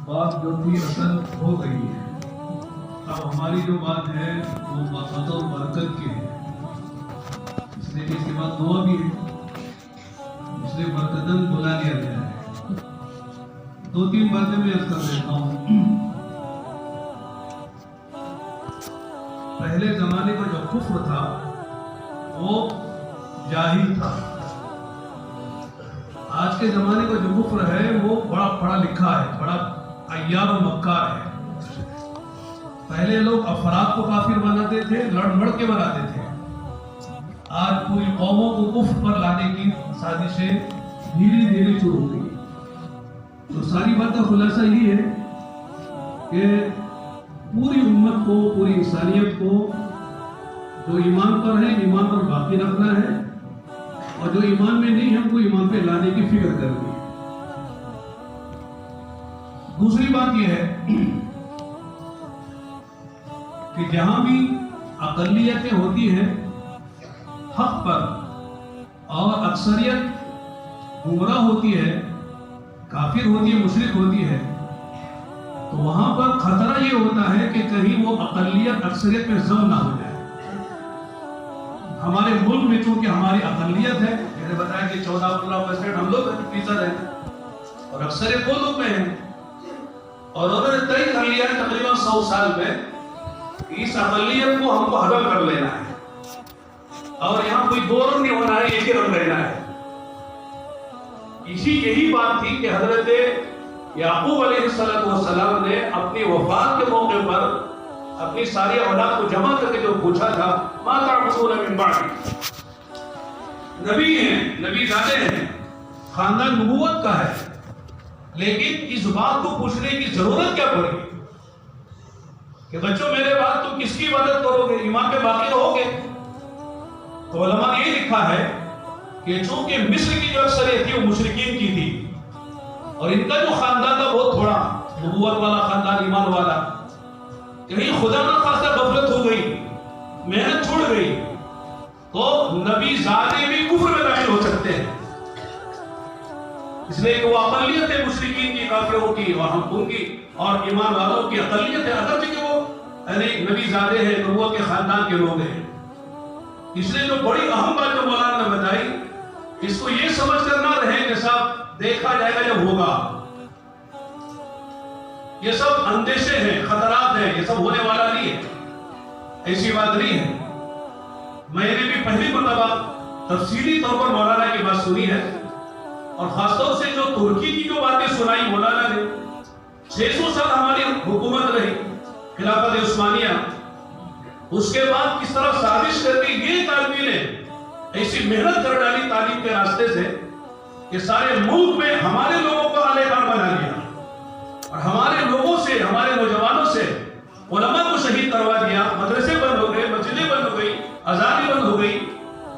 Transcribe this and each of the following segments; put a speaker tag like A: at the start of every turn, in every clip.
A: بات جو تھی اصل ہو گئی ہے. اب ہماری جو بات ہے وہ مقصد و برکت کی ہے، اس لیے کہ اس کے بعد دعا بھی ہے، اس لیے برکتاً بلا لیا گیا ہے. دو تین باتیں میں عرض کر دیتا ہوں. پہلے زمانے کا جو کفر تھا وہ جاہل تھا. آج کے زمانے کا جو کفر ہے وہ بڑا پڑھا لکھا ہے، بڑا عیار و مکار ہے. پہلے لوگ افراد کو کافر بناتے تھے، لڑ مڑ کے بناتے تھے. آج پوری قوموں کو کفر پر لانے کی سازشیں دھیرے دھیرے شروع ہو گئی. تو ساری بات کا خلاصہ یہ ہے کہ پوری امت کو، پوری انسانیت کو جو ایمان پر ہے ایمان پر باقی رکھنا ہے، اور جو ایمان میں نہیں ہم کو ایمان پہ لانے کی فکر کرنی ہے. دوسری بات یہ ہے کہ جہاں بھی اقلیتیں ہوتی ہیں حق پر اور اکثریت گمراہ ہوتی ہے، کافر ہوتی ہے، مشرک ہوتی ہے، تو وہاں پر خطرہ یہ ہوتا ہے کہ کہیں وہ اقلیت اکثریت پہ ضم نہ ہو جائے. ہمارے ملک میں چونکہ ہماری اقلیت ہے، میں نے بتایا کہ 14-15% ہم لوگ فیصد ہیں اور اکثریت وہ لوگ میں ہیں، اور انہوں نے طے کر لیا ہے تقریباً 100 سال میں اس اقلیت کو ہم کو ہضم کر لینا ہے، اور یہاں کوئی دو رنگ نہیں ہونا ہے، ایک ہی رنگ رہنا ہے. یہی بات تھی کہ حضرت یعقوب علیہ السلام نے اپنی وفات کے موقع پر اپنی ساری اولاد کو جمع کر کے جو پوچھا تھا، ما تعبدون من بعدی. نبی ہیں، نبی زادے ہیں، خاندان نبوت کا ہے، لیکن اس بات کو پوچھنے کی ضرورت کیا پڑی کہ بچوں میرے بعد تم کس کی عبادت کرو گے، ایمان پہ باقی رہو گے؟ تو علماء نے یہ لکھا ہے کہ چونکہ مصر کی جو اکثریت تھی وہ مشرکین کی تھی، اور ان کا جو خاندان تھا بہت تھوڑا، نبوت والا خاندان، ایمان والا، کہیں خدا نہ خاصا غفلت ہو گئی، محنت چھوڑ گئی، تو نبی زادے بھی کفر میں داخل ہو سکتے ہیں. اس لیے کہ وہ اقلیت ہے مشرکین کی، کافروں کی، اور ہم ان کی اور ایمان والوں کی اقلیت ہے، اگرچہ کہ وہ نبی زادے ہیں، نبوت کے خاندان کے لوگ ہیں. اس لیے جو بڑی اہم بات جو مولانا نے بتائی، اس کو یہ سمجھ کر نہ رہے کہ صاحب دیکھا جائے گا جب ہوگا. یہ سب اندیشے ہیں، خطرات ہیں، یہ سب ہونے والا نہیں ہے، ایسی بات نہیں ہے. میں نے بھی پہلی مرتبہ تفصیلی طور پر مولانا کی بات سنی ہے، اور خاص طور سے جو ترکی کی جو باتیں سنائی مولانا نے. 600 سال ہماری حکومت رہی، خلافت عثمانیہ، اس کے بعد کس طرح سازش کر کے یہ آدمی نے ایسی محنت کر ڈالی تعلیم کے راستے سے کہ سارے ملک میں ہمارے لوگوں کو اعلی کار بنا لیا، اور ہمارے لوگوں سے، ہمارے نوجوانوں سے علماء کو شہید کروا دیا. مدرسے بند ہو گئے، مسجدیں بند ہو گئی، آزادی بند ہو گئی،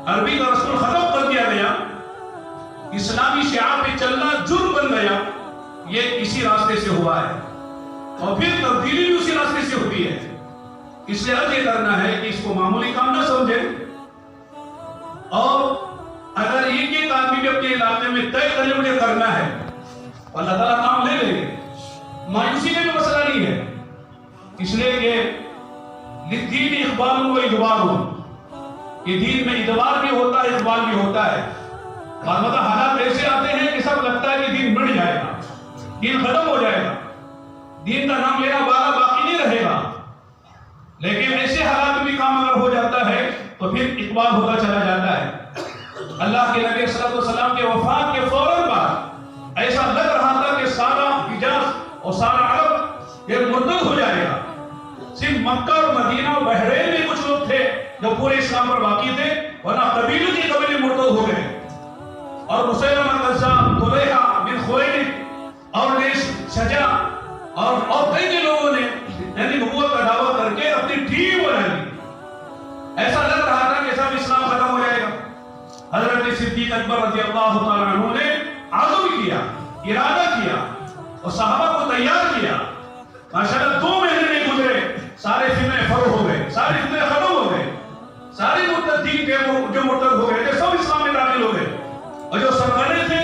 A: عربی کا رسول ختم کر دیا گیا، اسلامی شعار پہ چلنا جرم بن گیا. یہ اسی راستے سے ہوا ہے، اور پھر تبدیلی بھی اسی راستے سے ہوئی ہے. اس لیے عرض یہ کرنا ہے کہ اس کو معمولی کام نہ سمجھیں، اور اگر ایک آدمی بھی اپنے علاقے میں طے کرنے مجھے کرنا ہے، اللہ تعالیٰ کام لے لیں گے. مایوسی کا بھی مسئلہ نہیں ہے، اس لیے کہ دین اقبال و ادبار ہو، یہ دین میں ادبار بھی ہوتا ہے، اقبال بھی ہوتا ہے. بعض مطلب حالات ایسے آتے ہیں کہ سب لگتا ہے کہ دین مٹ جائے گا، دین ختم ہو جائے گا، دین کا نام لینا باقی نہیں رہے گا. لیکن ایسے حالات میں بھی کام اگر ہو جاتا ہے تو پھر اقبال ہوتا چلا جاتا ہے. اللہ کے نبی صلی اللہ علیہ وسلم کے وفات کے فوراً بعد ایسا لگ رہا تھا کہ سارا حجاز اور سارا عرب یہ مرتد ہو جائے گا. صرف مکہ اور مدینہ اور بحرین میں کچھ لوگ تھے جو پورے اسلام پر باقی تھے، ورنہ قبیلوں کے قبیلے مرتد ہو گئے. اور مسیلمہ القذاب، طلیحہ بن خویلد اور شجاع اور کئی لوگوں نے یعنی نبوت کا دعویٰ کر کے اپنی ٹیم بنا لی. ایسا لگ رہا تھا کہ سب اسلام ختم ہو جائے گا. حضرت صدیق اکبر رضی اللہ تعالیٰ عنہ نے عزم کیا، ارادہ کیا، اور صحابہ کو تیار کیا. ماشاءاللہ 2 مہینے نہیں گزرے، سارے فتنے فرو ہو گئے، سارے فتنے ختم ہو گئے، سارے مرتدین کے جو مرتد ہو گئے تھے سب اسلام میں داخل ہو گئے، اور جو سرکردے تھے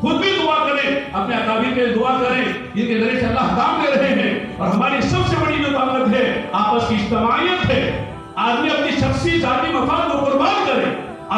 A: خود بھی دعا کریں، اپنے اکابر کے دعا کریں جن کے ذریعے سے اللہ کام دے رہے ہیں. اور ہماری سب سے بڑی جو طاقت ہے آپس کی اجتماعیت ہے. آدمی اپنی شخصی ذاتی مفاد کو قربان کرے.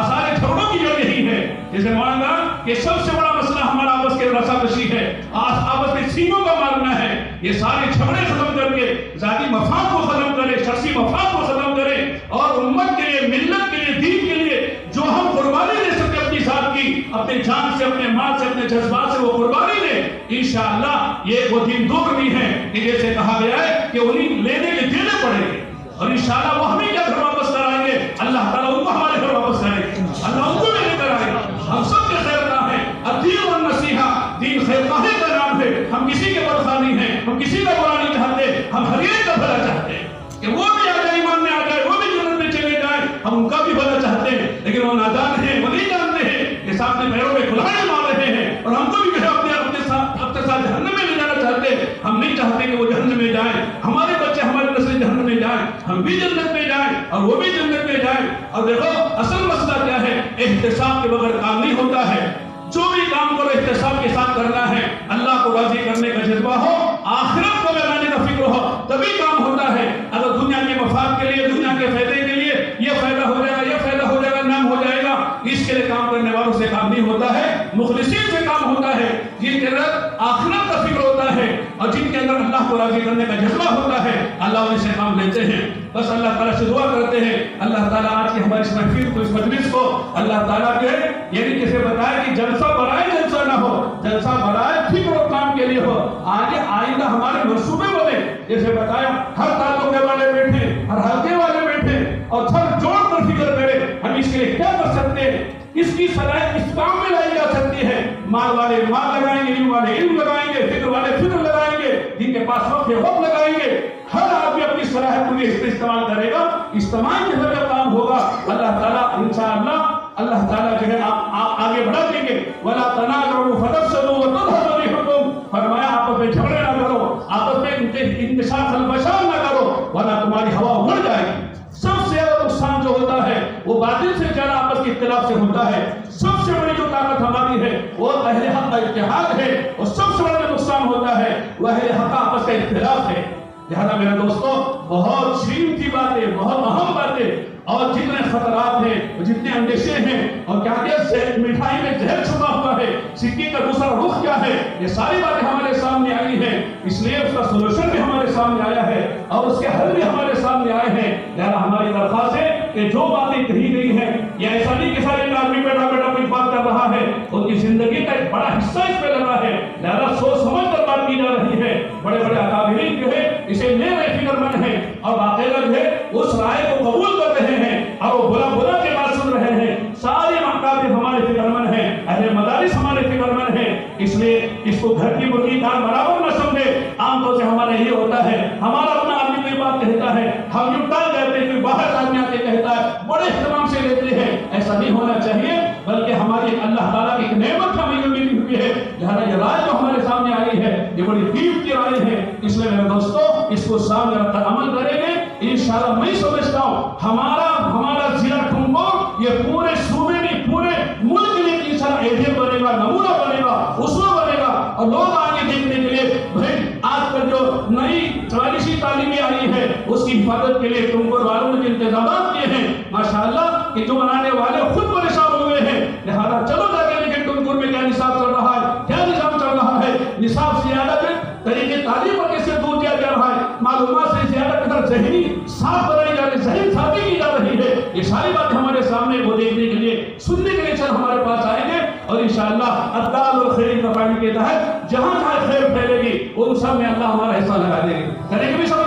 A: سارے جھگڑوں کی جڑ یہی ہے. جیسے مولانا کہ سب سے بڑا مسئلہ ہمارا آپس کے رساکشی ہے، آپس میں سینگوں کا مارنا ہے. یہ سارے جھگڑے ختم کر کے ذاتی مفاد کو ختم کرے، شخصی مفاد کو ختم کرے اور امت کے لیے، ملت کے لیے، دین کے لیے جو ہم قربانی دے سکتے اپنی ذات کی، اپنے جان سے، اپنے مال سے، اپنے جذبات سے وہ قربانی دے. انشاءاللہ یہ وہ دن دور نہیں ہے کہ جیسے کہا گیا ہے کہ انہیں لینے کے دینے پڑیں گے اور انشاءاللہ وہ ہمیں کیا گھر واپس کرائیں گے. اللہ تعالیٰ ان کو ہمارے گھر واپس کرے گا، اللہ ان کو بھی لے کر آئے گا. ہم سب کے خیر خواہ ہیں. الدین والنصیحہ، دین خیر خواہی کا نام ہے. ہم کسی کے بدخواہ نہیں ہیں، ہم کسی کا برا نہیں چاہتے، ہم ہر ایک کا بھلا چاہتے ہیں کہ وہ بھی آ جائے، ایمان میں آ جائے، وہ بھی جنت میں چلے جائیں. ہم ان کا بھی بھلا چاہتے ہیں لیکن وہ نادان ہیں، وہ نہیں جانتے ہیں کہ ساتھ میں پیروں میں کلاڑے مار رہے ہیں اور ہم کو بھی جو ہے اپنے ساتھ جہنم میں لے جانا چاہتے ہیں. ہم نہیں چاہتے کہ وہ جہنم میں جائیں، ہمارے بچے، ہماری نسل جہنم میں جائیں، ہم بھی جنت میں جائیں اور وہ بھی جنت میں جائیں. اور دیکھو اصل مسئلہ کیا ہے، احتساب کے بغیر کام نہیں ہوتا ہے. جو بھی کام کرو احتساب کے ساتھ کرنا ہے. اللہ کو راضی کرنے کا جذبہ ہو، آخرت کو لگانے کا فکر ہو، تبھی کام ہوتا ہے. اگر دنیا کے مفاد کے لیے، دنیا کے فائدے کے لیے یہ فائدہ ہو جائے گا، یہ فائدہ ہو جائے گا، نام ہو جائے گا، اس کے لیے کام کرنے والوں سے کام نہیں ہوتا ہے. مخلصین سے کام ہوتا ہے جن کے اندر آخرت کا فکر ہوتا ہے اور جن کے اندر اللہ کو راضی کرنے کا جذبہ ہوتا ہے. اللہ ان سے کام لیتے ہیں. بس اللہ تعالیٰ سے دعا کرتے ہیں اللہ تعالیٰ آج کی ہماری اس محفل کو، اس مجلس کو اللہ تعالیٰ کے یعنی کیسے بتایا کہ جلسہ برائے جلسہ نہ ہو، جلسہ برائے فکر و کام کے لیے ہو. آگے آئندہ ہمارے منصوبے بنے. جیسے بتایا ہر تعلقے والے بیٹھے، ہر حلقے والے بیٹھے اور سب جوڑ کر فکر کرے ہم اس کے لیے کیا کر سکتے ہیں، اس کی صلاحیت اس کام میں لائی جا سکتی ہے. مال والے مال لگائیں گے، علم والے علم لگائیں گے، فکر والے فکر لگائیں گے، جن کے پاس وقت ہے وقت لگائیں گے. ہر آدمی اپنی صلاحیت کو اس پہ استعمال کرے گا، استعمال کے ذریعے کام ہوگا. اللہ تعالیٰ انشاءاللہ اللہ تعالیٰ جو ہے آپ آگے بڑھا دیں گے. وَلَا تَنَازَعُوا فَتَفْشَلُوا وَتَذْهَبَ رِيحُكُمْ. فرمایا آپس میں جھگڑے نہ کرو، آپس میں انتشار الفساد نہ کرو ورنہ تمہاری ہوا اڑ جائے گی. سب سے زیادہ نقصان جو ہوتا ہے وہ باطل سے زیادہ آپس کے اختلاف سے ہوتا ہے. سب سے بڑی جو طاقت ہماری ہے وہ اہل حق کا اتحاد ہے اور سب سے بڑا نقصان ہوتا ہے وہ اہل حق آپس کا اختلاف ہے. لہذا میرے دوستو بہت قیمتی باتیں، بہت اہم باتیں اور جتنے خطرات ہیں، جتنے اندیشے ہیں اور کیا مٹھائی میں زہر چھپا ہوا ہے، سکے کا دوسرا رخ کیا ہے، یہ ساری باتیں ہمارے سامنے آئی ہیں. اس لیے اس کا سولوشن بھی ہمارے سامنے آیا ہے اور اس کے حل بھی ہمارے سامنے آئے ہیں. لہذا ہماری درخواست ہے کہ جو باتیں کہی گئی ہیں یہ ایسا نہیں کہ سارے آدمی بیٹھا بیٹھا کوئی بات کر رہا ہے، ان کی زندگی کا ایک بڑا حصہ اس پہ لگا ہے. لہذا سوچ سمجھ کر بات کی جا رہی ہے. بڑے بڑے اکابرین جو ہے اسے لے رہے، فکر مند ہیں اور باقاعدہ جو ہے اس رائے کو قبول کر رہے ہیں اور وہ بلا بلا کے بات سن رہے ہیں. سارے اکابر ہمارے فکر مند ہیں، اہل مدارس ہمارے فکر مند ہیں. اس لیے اس کو گھر کی مرغی دار برابر نہ سمجھے. عام طور سے ہمارا یہ ہوتا ہے، ہمارا اپنا آدمی کوئی بات کہتا ہے ہم یوں ٹال دیتے ہیں، کوئی باہر آدمی آ کے کہتا ہے بڑے اہتمام سے لیتے ہیں. ایسا نہیں ہونا چاہیے بلکہ ہماری اللہ تعالیٰ کی ایک نعمت ہمیں ملی ہوئی ہے. لہذا یہ رائے جو ہمارے سامنے آئی ہے یہ بڑی قیمتی رائے ہے. اس لیے میرے دوستو اس کو سامنے رکھ کر عمل کریں گے انشاءاللہ. میں سمجھتا ہوں ہمارا ضلع ٹھمکور یہ پورے صوبے میں، پورے ملک کے لیے انشاءاللہ ایڈیم بنے گا، نمونہ بنے گا، اسوہ بنے گا اور لوگ آگے دیکھنے کے لیے بھائی آج کل جو نئی چوالیسی تعلیمیں آئی ہے اس کی حفاظت کے لیے ٹھمکور والوں نے انتظامات کیے ہیں ماشاءاللہ کہ جو بنانے والے خود پریشان ہوئے ہیں. لہذا چلو جا کے دیکھیں ٹھمکور میں کیا نصاب چل رہا ہے، کیا نظام چل رہا ہے. نصاب سے زیادہ طریقے تعلیم پر کیسے دور دیا جا رہا ہے، معلومات سے زیادہ قدر ذہنی صاف بنائی جا رہی، ذہن صافی کی جا رہی ہے. یہ ساری باتیں ہمارے سامنے وہ دیکھنے کے لیے، سننے کے لیے چل ہمارے پاس آئیں گے اور انشاءاللہ الدال والخیر کا پانی کے تحت جہاں جہاں خیر پھیلے گی ان سب میں اللہ ہمارا حصہ لگا دے گی. کریں گے بھی سب